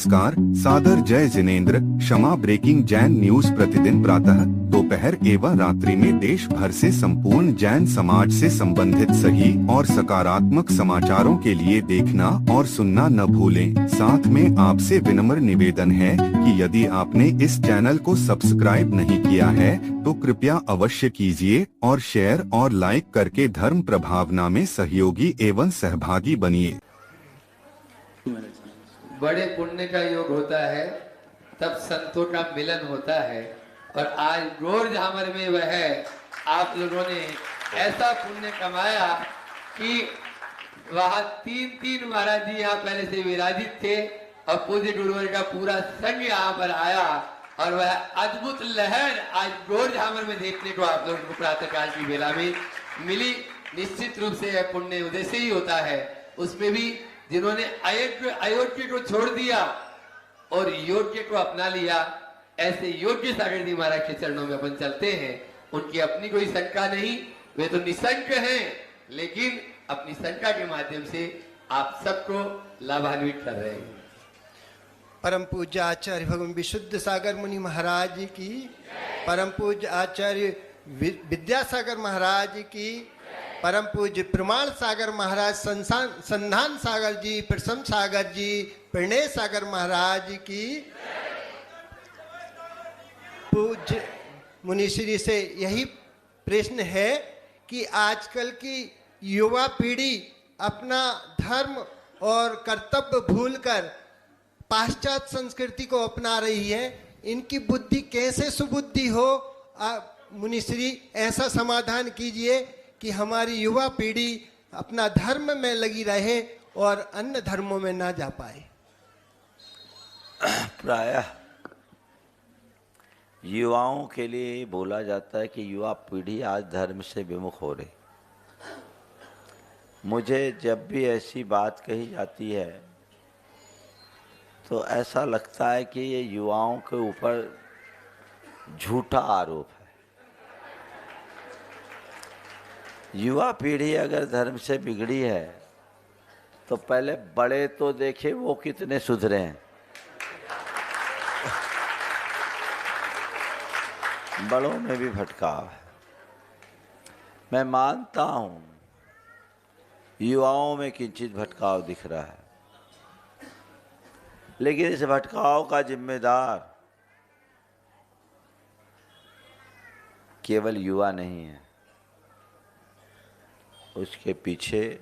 नमस्कार, सादर जय जिनेंद्र। क्षमा ब्रेकिंग जैन न्यूज प्रतिदिन प्रातः, दोपहर एवं रात्रि में देश भर से संपूर्ण जैन समाज से संबंधित सही और सकारात्मक समाचारों के लिए देखना और सुनना न भूलें। साथ में आपसे विनम्र निवेदन है कि यदि आपने इस चैनल को सब्सक्राइब नहीं किया है तो कृपया अवश्य कीजिए और शेयर और लाइक करके धर्म प्रभावना में सहयोगी एवं सहभागी बनिए। बड़े पुण्य का योग होता है, तब संतों का मिलन होता है। और आज गोर झामर में वह आप लोगों ने ऐसा पुण्य कमाया कि वहाँ तीन महाराज जी यहाँ पहले से विराजित थे और पूज्य गुरुवर का पूरा संघ यहाँ पर आया और वह अद्भुत लहर आज गोर झामर में देखने को आप लोगों को प्रातःकाल की बेला में मिली। निश्चित रूप से यह पुण्य उदय से ही होता है। उसमें भी जिन्होंने अयोग्य को छोड़ दिया और योग्य को अपना लिया, ऐसे योग्य सागर जी महाराज के चरणों में अपन चलते हैं। उनकी अपनी कोई शंका नहीं, वे तो निशंक हैं, लेकिन अपनी शंका के माध्यम से आप सबको लाभान्वित कर रहे हैं। परम पूज्य आचार्य भगवान विशुद्ध सागर मुनि महाराज की, परम पूज्य आचार्य विद्यासागर महाराज की, परम पूज्य प्रमाण सागर महाराज, संधान सागर जी, प्रसम सागर जी, प्रणय सागर महाराज की। पूज्य मुनिश्री से यही प्रश्न है कि आजकल की युवा पीढ़ी अपना धर्म और कर्तव्य भूलकर पाश्चात्य संस्कृति को अपना रही है। इनकी बुद्धि कैसे सुबुद्धि हो? मुनिश्री ऐसा समाधान कीजिए कि हमारी युवा पीढ़ी अपना धर्म में लगी रहे और अन्य धर्मों में ना जा पाए। प्रायः युवाओं के लिए बोला जाता है कि युवा पीढ़ी आज धर्म से विमुख हो रही। मुझे जब भी ऐसी बात कही जाती है तो ऐसा लगता है कि ये युवाओं के ऊपर झूठा आरोप है। युवा पीढ़ी अगर धर्म से बिगड़ी है तो पहले बड़े तो देखे वो कितने सुधरे हैं। बड़ों में भी भटकाव है। मैं मानता हूँ युवाओं में किंचित भटकाव दिख रहा है, लेकिन इस भटकाव का जिम्मेदार केवल युवा नहीं है, उसके पीछे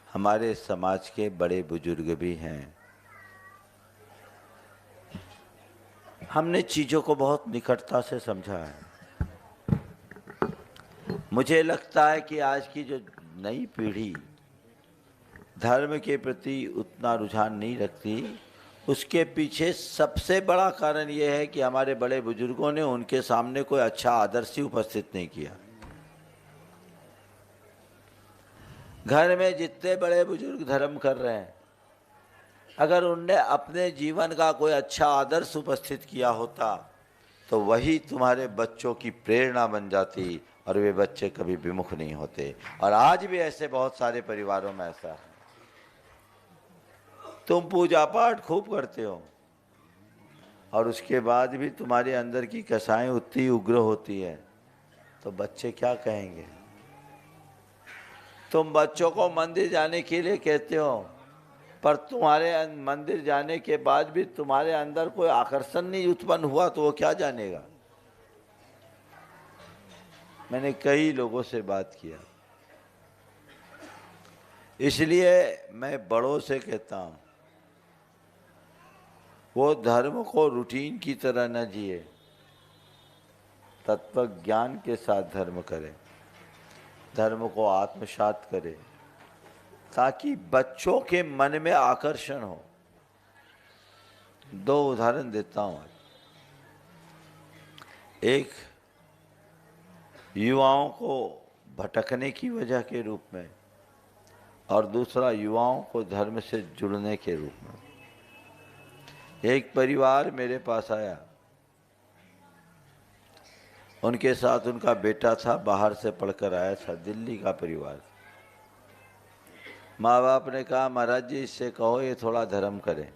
हमारे समाज के बड़े बुजुर्ग भी हैं। हमने चीज़ों को बहुत निकटता से समझा है। मुझे लगता है कि आज की जो नई पीढ़ी धर्म के प्रति उतना रुझान नहीं रखती, उसके पीछे सबसे बड़ा कारण ये है कि हमारे बड़े बुजुर्गों ने उनके सामने कोई अच्छा आदर्श ही उपस्थित नहीं किया। घर में जितने बड़े बुजुर्ग धर्म कर रहे हैं, अगर उनने अपने जीवन का कोई अच्छा आदर्श उपस्थित किया होता तो वही तुम्हारे बच्चों की प्रेरणा बन जाती और वे बच्चे कभी विमुख नहीं होते। और आज भी ऐसे बहुत सारे परिवारों में ऐसा है। तुम पूजा पाठ खूब करते हो और उसके बाद भी तुम्हारे अंदर की कसाएं उतनी उग्र होती है, तो बच्चे क्या कहेंगे? तुम बच्चों को मंदिर जाने के लिए कहते हो, पर तुम्हारे मंदिर जाने के बाद भी तुम्हारे अंदर कोई आकर्षण नहीं उत्पन्न हुआ तो वो क्या जानेगा? मैंने कई लोगों से बात किया, इसलिए मैं बड़ों से कहता हूँ वो धर्म को रूटीन की तरह न जिए, तत्व ज्ञान के साथ धर्म करें, धर्म को आत्मसात करें, ताकि बच्चों के मन में आकर्षण हो। दो उदाहरण देता हूँ। एक युवाओं को भटकने की वजह के रूप में और दूसरा युवाओं को धर्म से जुड़ने के रूप में। एक परिवार मेरे पास आया, उनके साथ उनका बेटा था, बाहर से पढ़कर आया था, दिल्ली का परिवार। माँ बाप ने कहा महाराज जी इससे कहो ये थोड़ा धर्म करे।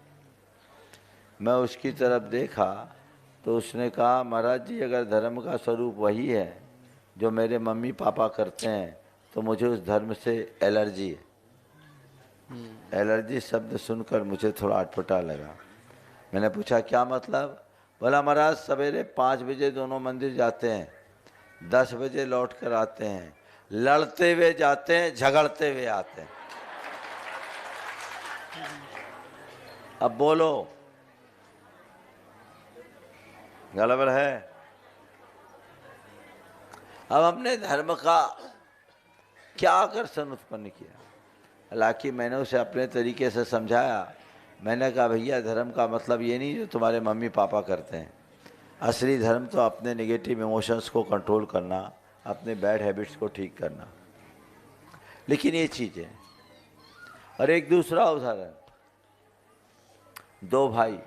मैं उसकी तरफ देखा तो उसने कहा, महाराज जी अगर धर्म का स्वरूप वही है जो मेरे मम्मी पापा करते हैं तो मुझे उस धर्म से एलर्जी है। एलर्जी शब्द सुनकर मुझे थोड़ा अटपटा लगा। मैंने पूछा क्या मतलब? बोला महाराज सवेरे 5 बजे दोनों मंदिर जाते हैं, 10 बजे लौट कर आते हैं, लड़ते हुए जाते हैं, झगड़ते हुए आते हैं। अब बोलो गड़बड़ है? अब हमने धर्म का क्या आकर्षण उत्पन्न किया? हालांकि मैंने उसे अपने तरीके से समझाया। मैंने कहा भैया धर्म का मतलब ये नहीं जो तुम्हारे मम्मी पापा करते हैं। असली धर्म तो अपने नेगेटिव इमोशंस को कंट्रोल करना, अपने बैड हैबिट्स को ठीक करना। लेकिन ये चीज़ें, और एक दूसरा उदाहरण, 2 भाई,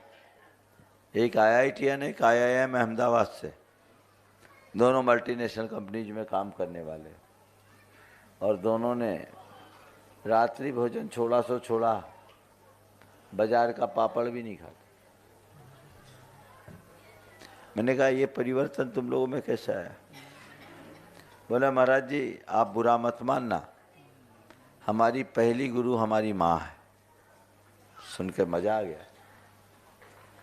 एक IITian एक IIM अहमदाबाद से, दोनों मल्टीनेशनल कंपनीज में काम करने वाले, और दोनों ने रात्रि भोजन छोड़ा सो छोड़ा, बाजार का पापड़ भी नहीं खाते। मैंने कहा ये परिवर्तन तुम लोगों में कैसा है? बोला महाराज जी आप बुरा मत मानना, हमारी पहली गुरु हमारी माँ है। सुन के मजा आ गया।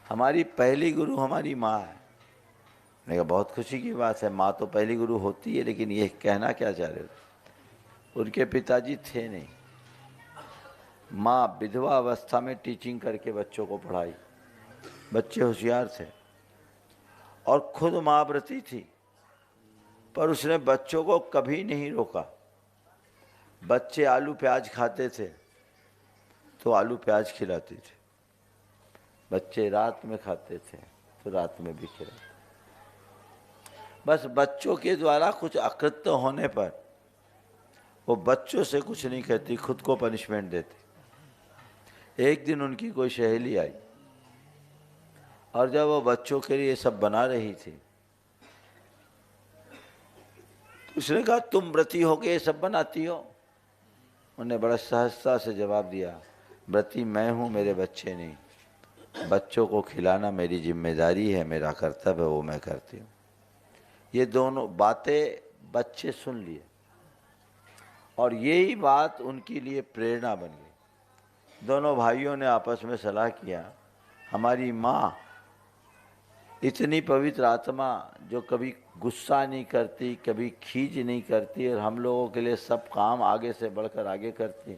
हमारी पहली गुरु हमारी माँ है। मैंने कहा बहुत खुशी की बात है, माँ तो पहली गुरु होती है, लेकिन ये कहना क्या चाह रहे हो? उनके पिताजी थे नहीं। माँ विधवा अवस्था में टीचिंग करके बच्चों को पढ़ाई। बच्चे होशियार थे और खुद माँ व्रती थी, पर उसने बच्चों को कभी नहीं रोका। बच्चे आलू प्याज खाते थे तो आलू प्याज खिलाती थी, बच्चे रात में खाते थे तो रात में भी खिलाते। बस बच्चों के द्वारा कुछ अकृत्य होने पर वो बच्चों से कुछ नहीं कहती, खुद को पनिशमेंट देती। एक दिन उनकी कोई सहेली आई और जब वो बच्चों के लिए सब बना रही थी तो उसने कहा तुम व्रती हो के ये सब बनाती हो? उन्हें बड़ा सहजता से जवाब दिया, व्रती मैं हूँ, मेरे बच्चे नहीं। बच्चों को खिलाना मेरी जिम्मेदारी है, मेरा कर्तव्य है, वो मैं करती हूँ। ये दोनों बातें बच्चे सुन लिए और यही बात उनके लिए प्रेरणा बन गई। दोनों भाइयों ने आपस में सलाह किया, हमारी माँ इतनी पवित्र आत्मा जो कभी गुस्सा नहीं करती, कभी खींच नहीं करती और हम लोगों के लिए सब काम आगे से बढ़कर आगे करती,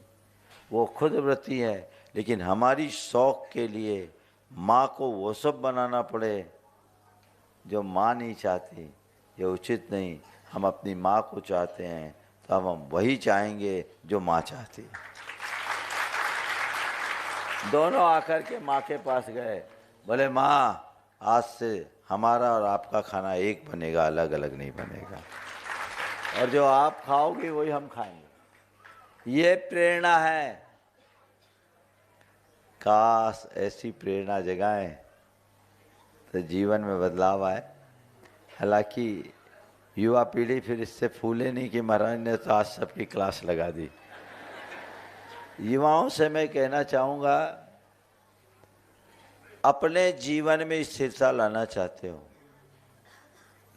वो खुद व्रती है, लेकिन हमारी शौक के लिए माँ को वो सब बनाना पड़े जो माँ नहीं चाहती, ये उचित नहीं। हम अपनी माँ को चाहते हैं तो अब हम वही चाहेंगे जो माँ चाहती है। दोनों आकर के माँ के पास गए, बोले माँ आज से हमारा और आपका खाना एक बनेगा, अलग अलग नहीं बनेगा, और जो आप खाओगे वही हम खाएंगे। ये प्रेरणा है। काश ऐसी प्रेरणा जगाएं तो जीवन में बदलाव आए। हालांकि युवा पीढ़ी फिर इससे फूले नहीं कि महाराज ने तो आज सबकी क्लास लगा दी। युवाओं से मैं कहना चाहूँगा, अपने जीवन में स्थिरता लाना चाहते हो,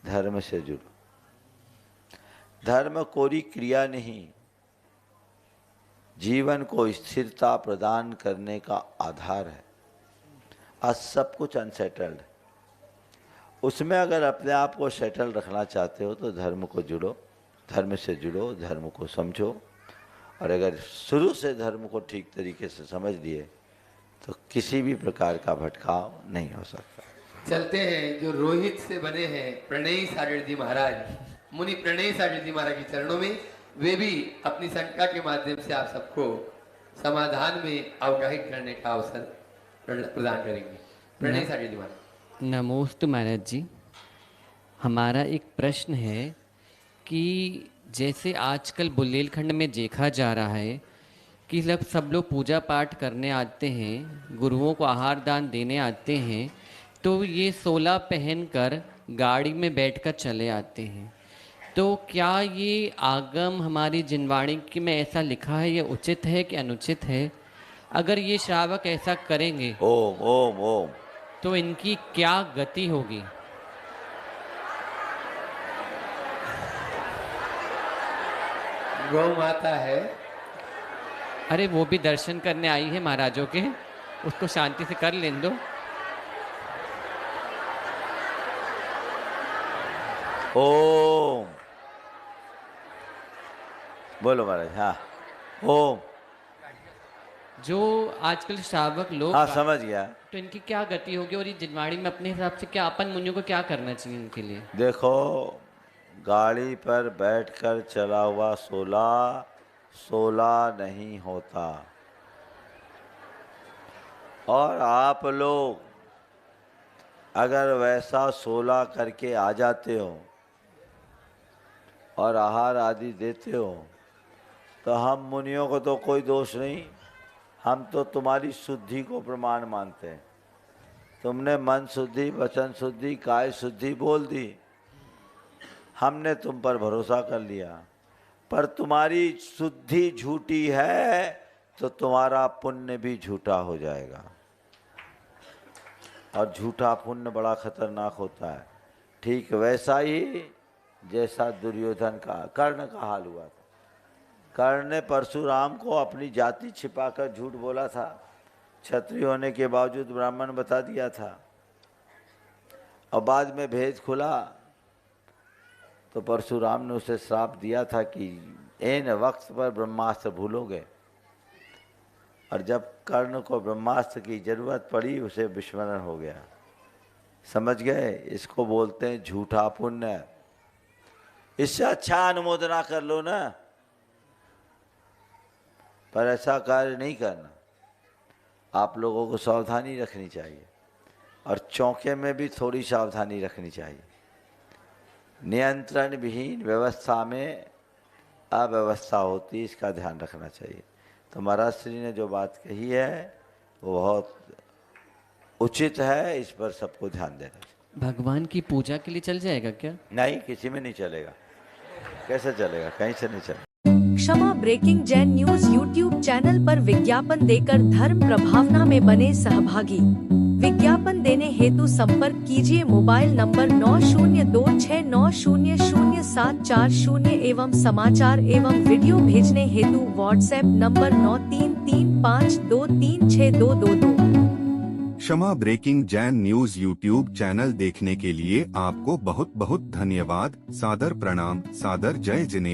धर्म से जुड़ो। धर्म कोई क्रिया नहीं, जीवन को स्थिरता प्रदान करने का आधार है। आज सब कुछ अनसेटल्ड है, उसमें अगर अपने आप को सेटल रखना चाहते हो तो धर्म को जुड़ो, धर्म से जुड़ो, धर्म को समझो। और अगर शुरू से धर्म को ठीक तरीके से समझ लिए तो किसी भी प्रकार का भटकाव नहीं हो सकता। चलते हैं जो रोहित से बने हैं प्रणयी सागर जी महाराज, मुनि प्रणयी सागर जी महाराज के चरणों में, वे भी अपनी शंका के माध्यम से आप सबको समाधान में अवगाहित करने का अवसर प्रदान करेंगे। प्रणयी सागर जी महाराज। नमोस्तु महाराज जी। हमारा एक प्रश्न है कि जैसे आजकल बुंदेलखंड में देखा जा रहा है कि सब लोग पूजा पाठ करने आते हैं, गुरुओं को आहार दान देने आते हैं, तो ये 16 पहनकर गाड़ी में बैठकर चले आते हैं। तो क्या ये आगम हमारी जिनवाणी की में ऐसा लिखा है, ये उचित है कि अनुचित है? अगर ये श्रावक ऐसा करेंगे। ओम ओम ओम तो इनकी क्या गति होगी? गौ माता है, अरे वो भी दर्शन करने आई है महाराजों के, उसको शांति से कर लेने दो। ओम बोलो महाराज। हाँ ओम। जो आजकल श्रावक लोग हाँ समझ गया। तो इनकी क्या गति होगी, और ये जिनवाड़ी में अपने हिसाब से क्या अपन मुनियों को क्या करना चाहिए इनके लिए? देखो, गाड़ी पर बैठकर चला हुआ सोला नहीं होता, और आप लोग अगर वैसा 16 करके आ जाते हो और आहार आदि देते हो तो हम मुनियों को तो कोई दोष नहीं, हम तो तुम्हारी शुद्धि को प्रमाण मानते हैं। तुमने मन शुद्धि, वचन शुद्धि, काय शुद्धि बोल दी, हमने तुम पर भरोसा कर लिया। पर तुम्हारी शुद्धि झूठी है तो तुम्हारा पुण्य भी झूठा हो जाएगा, और झूठा पुण्य बड़ा खतरनाक होता है। ठीक वैसा ही जैसा दुर्योधन का, कर्ण का हाल हुआ था। कर्ण ने परशुराम को अपनी जाति छिपाकर झूठ बोला था, क्षत्रिय होने के बावजूद ब्राह्मण बता दिया था, और बाद में भेद खुला तो परशुराम ने उसे श्राप दिया था कि ऐन वक्त पर ब्रह्मास्त्र भूलोगे। और जब कर्ण को ब्रह्मास्त्र की जरूरत पड़ी उसे विस्मरण हो गया। समझ गए? इसको बोलते हैं झूठा पुण्य। इससे अच्छा अनुमोदना कर लो ना, पर ऐसा कार्य नहीं करना। आप लोगों को सावधानी रखनी चाहिए, और चौके में भी थोड़ी सावधानी रखनी चाहिए। नियंत्रण विहीन व्यवस्था में अव्यवस्था होती, इसका ध्यान रखना चाहिए। तो महाराज श्री ने जो बात कही है वो बहुत उचित है, इस पर सबको ध्यान देना चाहिए। भगवान की पूजा के लिए चल जाएगा क्या? नहीं, किसी में नहीं चलेगा। कैसे चलेगा? कहीं से नहीं चलेगा। Kshama breaking Jain news YouTube channel पर विज्ञापन देकर धर्म प्रभावना में बने सहभागी। विज्ञापन देने हेतु संपर्क कीजिए मोबाइल नंबर 9026900740 एवं समाचार एवं वीडियो भेजने हेतु WhatsApp number 9335236222। Kshama breaking Jain news YouTube channel देखने के लिए आपको बहुत बहुत धन्यवाद। सादर प्रणाम, सादर जय जिनेंद्र।